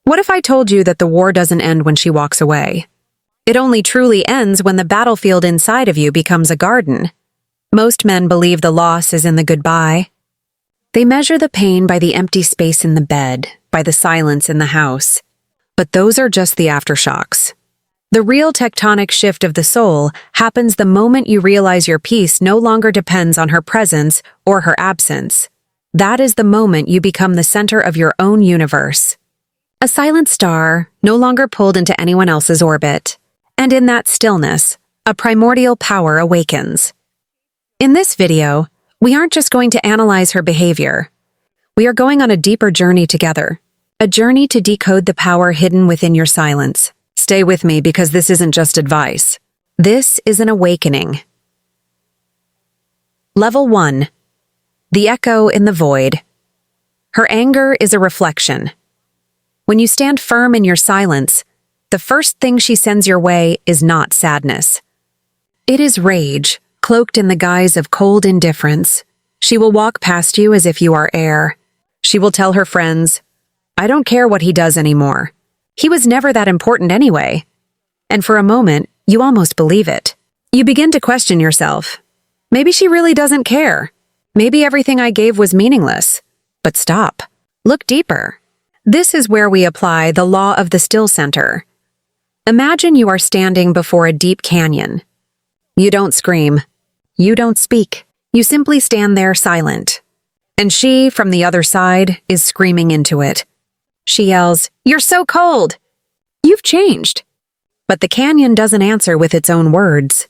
What if I told you that the war doesn't end when she walks away? It only truly ends when the battlefield inside of you becomes a garden. Most men believe the loss is in the goodbye. They measure the pain by the empty space in the bed, by the silence in the house. But those are just the aftershocks. The real tectonic shift of the soul happens the moment you realize your peace no longer depends on her presence or her absence. That is the moment you become the center of your own universe. A silent star, no longer pulled into anyone else's orbit. And in that stillness, a primordial power awakens. In this video, we aren't just going to analyze her behavior. We are going on a deeper journey together. A journey to decode the power hidden within your silence. Stay with me because this isn't just advice. This is an awakening. Level 1. The echo in the void. Her anger is a reflection. When you stand firm in your silence, the first thing she sends your way is not sadness. It is rage, cloaked in the guise of cold indifference. She will walk past you as if you are air. She will tell her friends, "I don't care what he does anymore. He was never that important anyway." And for a moment, you almost believe it. You begin to question yourself. Maybe she really doesn't care. Maybe everything I gave was meaningless. But stop. Look deeper. This is where we apply the law of the still center. Imagine you are standing before a deep canyon. You don't scream. You don't speak. You simply stand there silent. And she, from the other side, is screaming into it. She yells, "You're so cold! You've changed." But the canyon doesn't answer with its own words.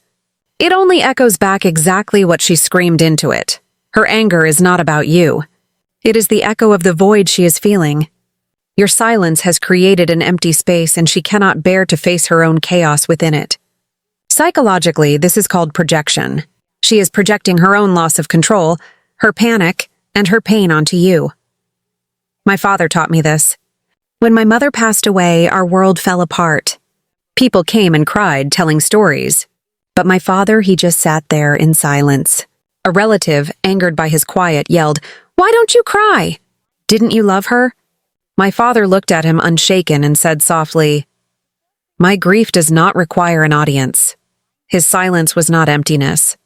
It only echoes back exactly what she screamed into it. Her anger is not about you. It is the echo of the void she is feeling. Your silence has created an empty space and she cannot bear to face her own chaos within it. Psychologically, this is called projection. She is projecting her own loss of control, her panic, and her pain onto you. My father taught me this. When my mother passed away, our world fell apart. People came and cried, telling stories. But my father, he just sat there in silence. A relative, angered by his quiet, yelled, "Why don't you cry? Didn't you love her?" My father looked at him unshaken and said softly, "My grief does not require an audience." His silence was not emptiness.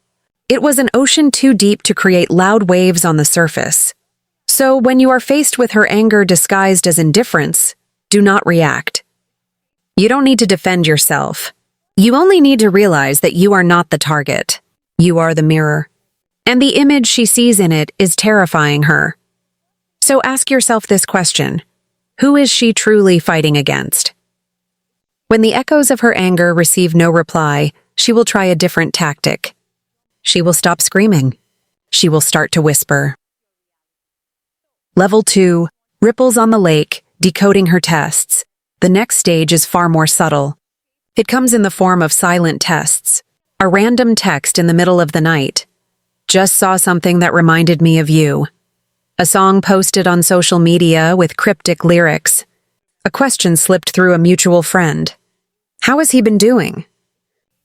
It was an ocean too deep to create loud waves on the surface. So when you are faced with her anger disguised as indifference, do not react. You don't need to defend yourself. You only need to realize that you are not the target. You are the mirror. And the image she sees in it is terrifying her. So ask yourself this question. Who is she truly fighting against? When the echoes of her anger receive no reply, she will try a different tactic. She will stop screaming. She will start to whisper. Level 2, ripples on the lake, decoding her tests. The next stage is far more subtle. It comes in the form of silent tests. A random text in the middle of the night. Just saw something that reminded me of you. A song posted on social media with cryptic lyrics. A question slipped through a mutual friend. How has he been doing?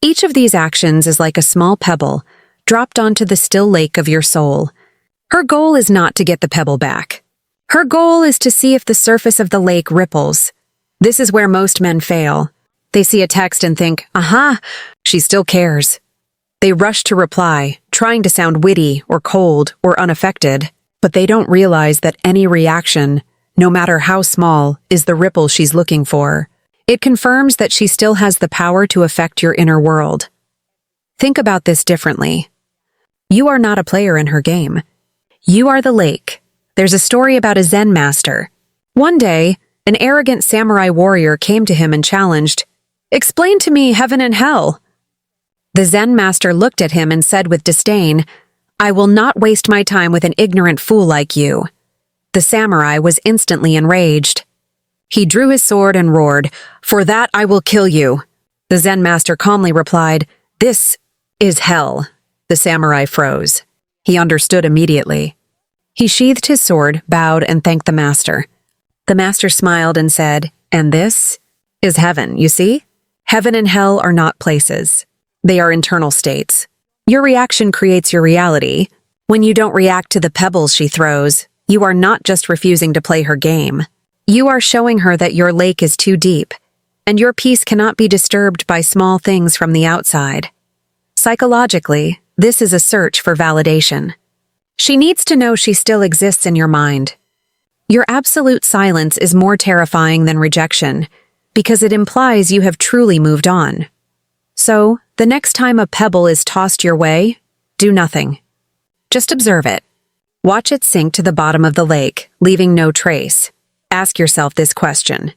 Each of these actions is like a small pebble dropped onto the still lake of your soul. Her goal is not to get the pebble back. Her goal is to see if the surface of the lake ripples. This is where most men fail. They see a text and think, "Aha, she still cares." They rush to reply, trying to sound witty or cold or unaffected. But they don't realize that any reaction, no matter how small, is the ripple she's looking for. It confirms that she still has the power to affect your inner world. Think about this differently. You are not a player in her game. You are the lake. There's a story about a Zen master. One day, an arrogant samurai warrior came to him and challenged, "Explain to me heaven and hell." The Zen master looked at him and said with disdain, "I will not waste my time with an ignorant fool like you." The samurai was instantly enraged. He drew his sword and roared, "For that I will kill you." The Zen master calmly replied, "This is hell." The samurai froze. He understood immediately. He sheathed his sword, bowed, and thanked the master. The master smiled and said, "And this is heaven, you see? Heaven and hell are not places. They are internal states. Your reaction creates your reality. When you don't react to the pebbles she throws, you are not just refusing to play her game. You are showing her that your lake is too deep, and your peace cannot be disturbed by small things from the outside. Psychologically, this is a search for validation. She needs to know she still exists in your mind. Your absolute silence is more terrifying than rejection, because it implies you have truly moved on. So, the next time a pebble is tossed your way, do nothing. Just observe it. Watch it sink to the bottom of the lake, leaving no trace. Ask yourself this question.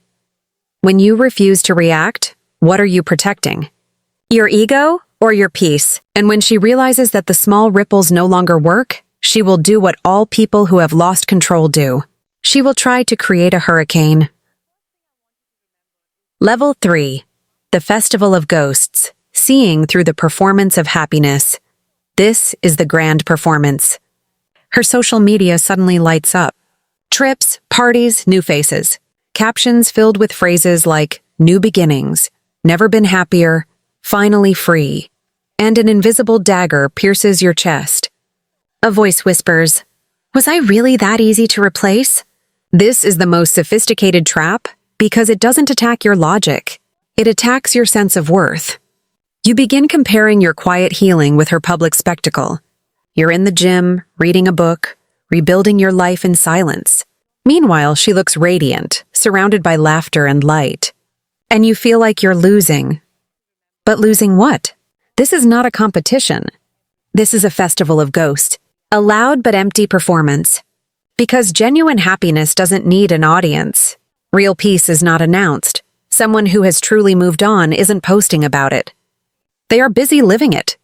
When you refuse to react, what are you protecting? Your ego or your peace? And when she realizes that the small ripples no longer work, she will do what all people who have lost control do. She will try to create a hurricane. Level 3. The Festival of Ghosts. Seeing through the performance of happiness. This is the grand performance. Her social media suddenly lights up. Trips, parties, new faces. Captions filled with phrases like, new beginnings, never been happier, finally free. And an invisible dagger pierces your chest. A voice whispers, was I really that easy to replace? This is the most sophisticated trap because it doesn't attack your logic. It attacks your sense of worth. You begin comparing your quiet healing with her public spectacle. You're in the gym, reading a book, rebuilding your life in silence. Meanwhile, she looks radiant, surrounded by laughter and light. And you feel like you're losing. But losing what? This is not a competition. This is a festival of ghosts, a loud but empty performance. Because genuine happiness doesn't need an audience. Real peace is not announced. Someone who has truly moved on isn't posting about it. They are busy living it.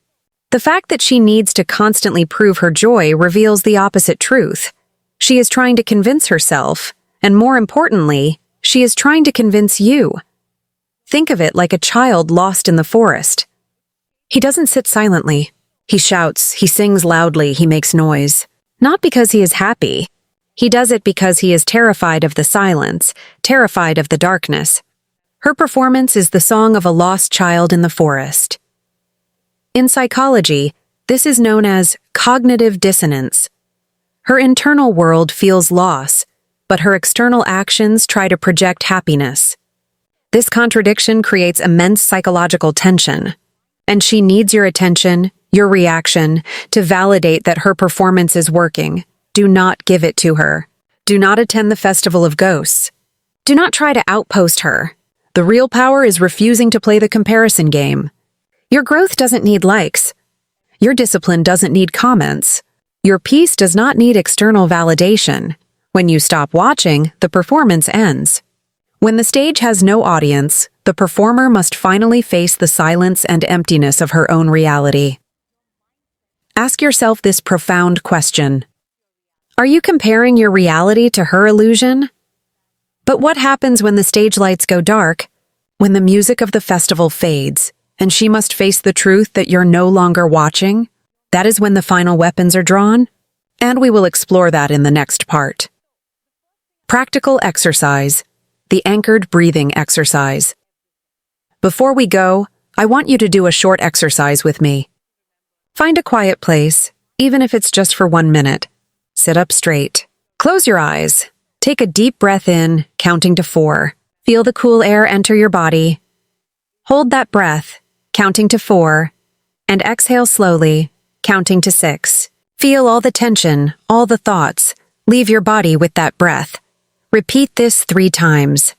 The fact that she needs to constantly prove her joy reveals the opposite truth. She is trying to convince herself, and more importantly, she is trying to convince you. Think of it like a child lost in the forest. He doesn't sit silently. He shouts, he sings loudly, he makes noise. Not because he is happy. He does it because he is terrified of the silence, terrified of the darkness. Her performance is the song of a lost child in the forest. In psychology, this is known as cognitive dissonance. Her internal world feels loss, but her external actions try to project happiness. This contradiction creates immense psychological tension, and she needs your attention, your reaction, to validate that her performance is working. Do not give it to her. Do not attend the Festival of Ghosts. Do not try to outpost her. The real power is refusing to play the comparison game. Your growth doesn't need likes. Your discipline doesn't need comments. Your peace does not need external validation. When you stop watching, the performance ends. When the stage has no audience, the performer must finally face the silence and emptiness of her own reality. Ask yourself this profound question. Are you comparing your reality to her illusion? But what happens when the stage lights go dark, when the music of the festival fades, and she must face the truth that you're no longer watching? That is when the final weapons are drawn, and we will explore that in the next part. Practical exercise, the anchored breathing exercise. Before we go, I want you to do a short exercise with me. Find a quiet place, even if it's just for 1 minute. Sit up straight. Close your eyes. Take a deep breath in, counting to 4. Feel the cool air enter your body. Hold that breath, counting to 4, and exhale slowly, counting to 6. Feel all the tension, all the thoughts. Leave your body with that breath. Repeat this 3 times.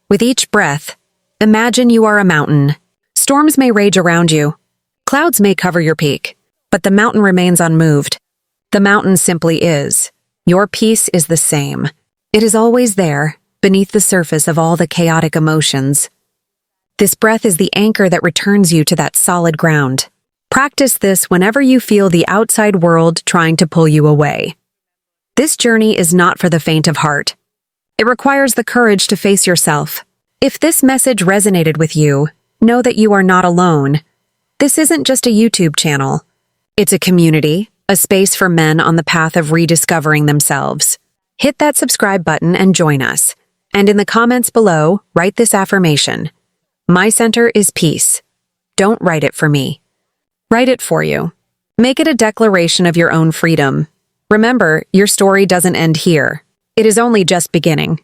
With each breath, imagine you are a mountain. Storms may rage around you. Clouds may cover your peak, but the mountain remains unmoved. The mountain simply is. Your peace is the same. It is always there, beneath the surface of all the chaotic emotions. This breath is the anchor that returns you to that solid ground. Practice this whenever you feel the outside world trying to pull you away. This journey is not for the faint of heart. It requires the courage to face yourself. If this message resonated with you, know that you are not alone. This isn't just a YouTube channel. It's a community, a space for men on the path of rediscovering themselves. Hit that subscribe button and join us. And in the comments below, write this affirmation. My center is peace. Don't write it for me. Write it for you. Make it a declaration of your own freedom. Remember, your story doesn't end here. It is only just beginning.